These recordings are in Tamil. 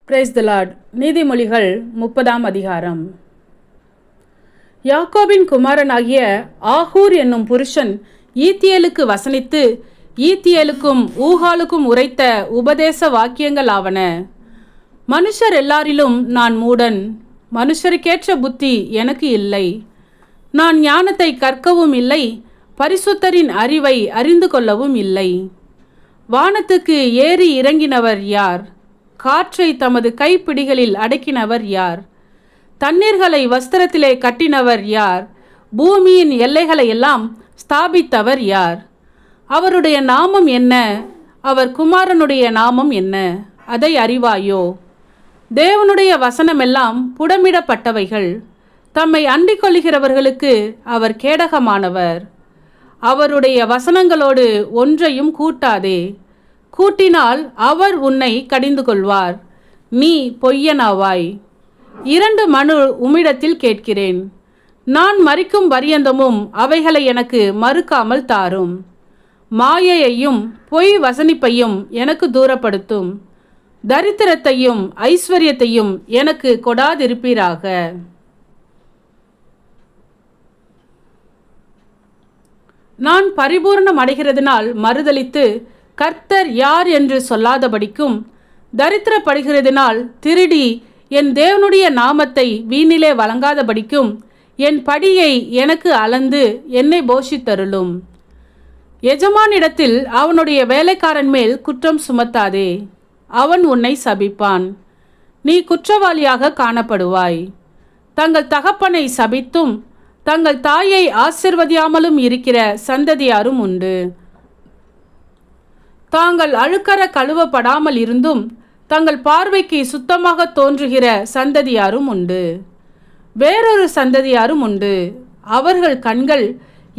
Praise the Lord. நீதிமொழிகள் 30ஆம் அதிகாரம். யாக்கோபின் குமாரனாகிய ஆகூர் என்னும் புருஷன் ஈத்தியேலுக்கு வசனித்து ஈத்தியேலுக்கும் ஊகாலுக்கும் உரைத்த உபதேச வாக்கியங்கள் ஆவன. மனுஷர் எல்லாரிலும் நான் மூடன், மனுஷருக்கேற்ற புத்தி எனக்கு இல்லை. நான் ஞானத்தை கற்கவும் இல்லை, பரிசுத்தரின் அறிவை அறிந்து கொள்ளவும் இல்லை. வானத்துக்கு ஏறி இறங்கினவர் யார்? காற்றை தமது கைப்பிடிகளில் அடக்கினவர் யார்? தண்ணீர்களை வஸ்திரத்திலே கட்டினவர் யார்? பூமியின் எல்லைகளை எல்லாம் ஸ்தாபித்தவர் யார்? அவருடைய நாமம் என்ன? அவர் குமாரனுடைய நாமம் என்ன? அதை அறிவாயோ? தேவனுடைய வசனமெல்லாம் புடமிடப்பட்டவைகள். தம்மை அண்டிக் கொள்கிறவர்களுக்கு அவர் கேடகமானவர். அவருடைய வசனங்களோடு ஒன்றையும் கூட்டாதே. கூட்டினால் அவர் உன்னை கடிந்து கொள்வார், நீ பொய்யனாவாய். 2 மனு உம்மிடத்தில் கேட்கிறேன், நான் மரிக்கும் பரியந்தமும் அவைகளை எனக்கு மறுக்காமல் தாரும். மாயையையும் பொய் வசனிப்பையும் எனக்கு தூரப்படுத்தும். தரித்திரத்தையும் ஐஸ்வர்யத்தையும் எனக்கு கொடாதிருப்பீராக. நான் பரிபூர்ணம் அடைகிறதுனால் மறுதலித்து கர்த்தர் யார் என்று சொல்லாதபடிக்கும், தரித்திரப்படுகிறதினால் திருடி என் தேவனுடைய நாமத்தை வீணிலே வழங்காதபடிக்கும் என் படியை எனக்கு அளந்து என்னை போஷித்தருளும். எஜமானிடத்தில் அவனுடைய வேலைக்காரன் மேல் குற்றம் சுமத்தாதே, அவன் உன்னை சபிப்பான், நீ குற்றவாளியாக காணப்படுவாய். தங்கள் தகப்பனை சபித்தும் தங்கள் தாயை ஆசிர்வதியாமலும் இருக்கிற சந்ததியாரும் உண்டு. தாங்கள் அழுக்கற கழுவப்படாமல் இருந்தும் தங்கள் பார்வைக்கு சுத்தமாக தோன்றுகிற சந்ததியாரும் உண்டு. வேறொரு சந்ததியாரும் உண்டு. அவர்கள் கண்கள்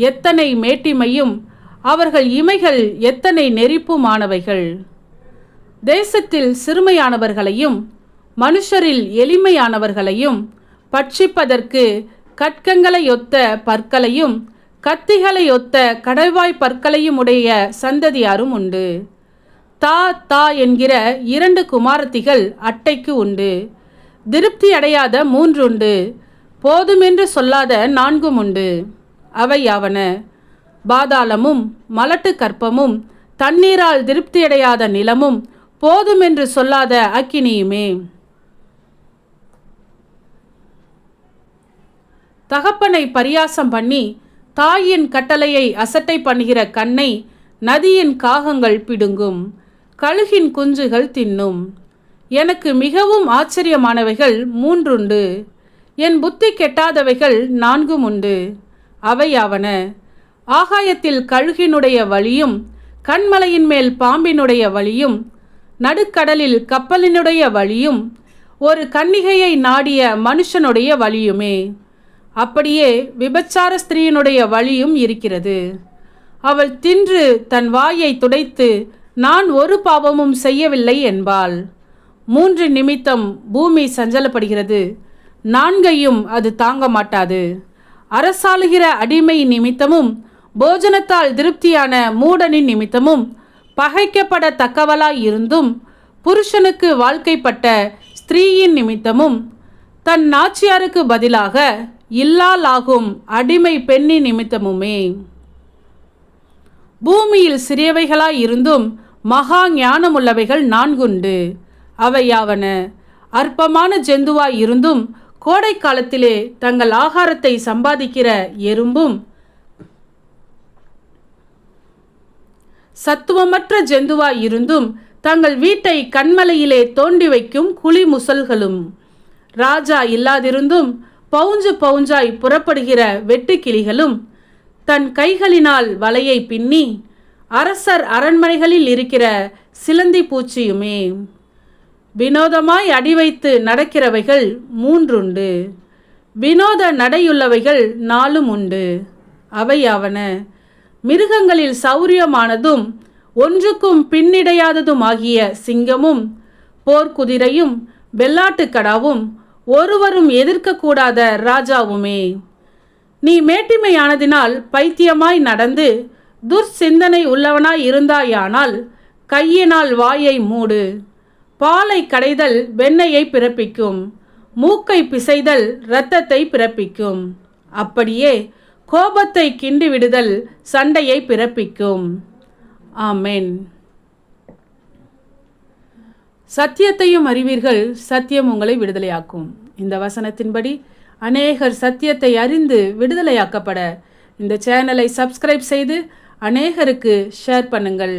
எத்தனை மேட்டிமையும் அவர்கள் இமைகள் எத்தனை நெரிப்புமானவைகள். தேசத்தில் சிறுமையானவர்களையும் மனுஷரில் எளிமையானவர்களையும் பட்சிப்பதற்கு கட்கங்களையொத்த பற்களையும் கத்திகளையொத்த கடல்வாய் பற்களையும் உடைய சந்ததியாரும் உண்டு. தா தா என்கிற 2 குமாரத்திகள் அட்டைக்கு உண்டு. திருப்தி அடையாத 3 உண்டு. போதுமென்று சொல்லாத 4 உண்டு. அவை யாவன? பாதாளமும் மலட்டு கற்பமும் தண்ணீரால் திருப்தியடையாத நிலமும் போதுமென்று சொல்லாத அக்கினியுமே. தகப்பனை பரியாசம் பண்ணி தாயின் கட்டளையை அசட்டை பண்ணுகிற கண்ணை நதியின் காகங்கள் பிடுங்கும், கழுகின் குஞ்சுகள் தின்னும். எனக்கு மிகவும் ஆச்சரியமானவைகள் 3 உண்டு. என் புத்தி கெட்டாதவைகள் 4 உண்டு. அவை யாவன? ஆகாயத்தில் கழுகினுடைய வழியும், கண்மலையின் மேல் பாம்பினுடைய வழியும், நடுக்கடலில் கப்பலினுடைய வழியும், ஒரு கன்னிகையை நாடிய மனுஷனுடைய வழியுமே. அப்படியே விபச்சார ஸ்திரீயினுடைய வழியும் இருக்கிறது. அவள் தின்று தன் வாயை துடைத்து நான் ஒரு பாவமும் செய்யவில்லை என்பாள். 3 நிமித்தம் பூமி சஞ்சலப்படுகிறது, 4ஐயும் அது தாங்க மாட்டாது. அரசாளுகிற அடிமை நிமித்தமும் போஜனத்தால் திருப்தியான மூடனின் நிமித்தமும் பகைக்கப்படத்தக்கவளாய் இருந்தும் புருஷனுக்கு வாழ்க்கைப்பட்ட ஸ்திரீயின் நிமித்தமும் தன் நாச்சியாருக்கு பதிலாக இல்லாலாகும் அடிமை பெண்ணின் நிமித்தமுமே. பூமியில் சிறியவைகளாய் இருந்தும் மகா ஞானமுள்ளவைகள் 4 உண்டு. அவை யாவன? அற்பமான ஜந்துவாய் இருந்தும் கோடை காலத்திலே தங்கள் ஆகாரத்தை சம்பாதிக்கிற எறும்பும், சத்துவமற்ற ஜந்துவாய் இருந்தும் தங்கள் வீட்டை கண்மலையிலே தோண்டி வைக்கும் குழி முசல்களும், ராஜா இல்லாதிருந்தும் பவுஞ்சு பவுஞ்சாய் புறப்படுகிற வெட்டுக்கிளிகளும், தன் கைகளினால் வலையை பின்னி அரசர் அரண்மனைகளில் இருக்கிற சிலந்தி பூச்சியுமே. வினோதமாய் அடி வைத்து நடக்கிறவைகள் 3 உண்டு. வினோத நடையுள்ளவைகள் 4 உண்டு. அவை யாவன? மிருகங்களில் சௌரியமானதும் ஒன்றுக்கும் பின்னிடையாததுமாகிய சிங்கமும், போர்க்குதிரையும், வெள்ளாட்டுக்கடாவும், ஒருவரும் எதிர்க்கக்கூடாத ராஜாவுமே. நீ மேட்டிமையானதினால் பைத்தியமாய் நடந்து துர்சிந்தனை உள்ளவனாய் இருந்தாயானால் கையினால் வாயை மூடு. பாலை கடைதல் வெண்ணெயை பிறப்பிக்கும், மூக்கை பிசைதல் இரத்தத்தை பிறப்பிக்கும். அப்படியே கோபத்தை கிண்டி விடுதல் சண்டையை பிறப்பிக்கும். ஆமென். சத்தியத்தையும் அறிவீர்கள், சத்தியம் உங்களை விடுதலையாக்கும். இந்த வசனத்தின்படி அநேகர் சத்தியத்தை அறிந்து விடுதலையாக்கப்பட இந்த சேனலை சப்ஸ்கிரைப் செய்து அநேகருக்கு ஷேர் பண்ணுங்கள்.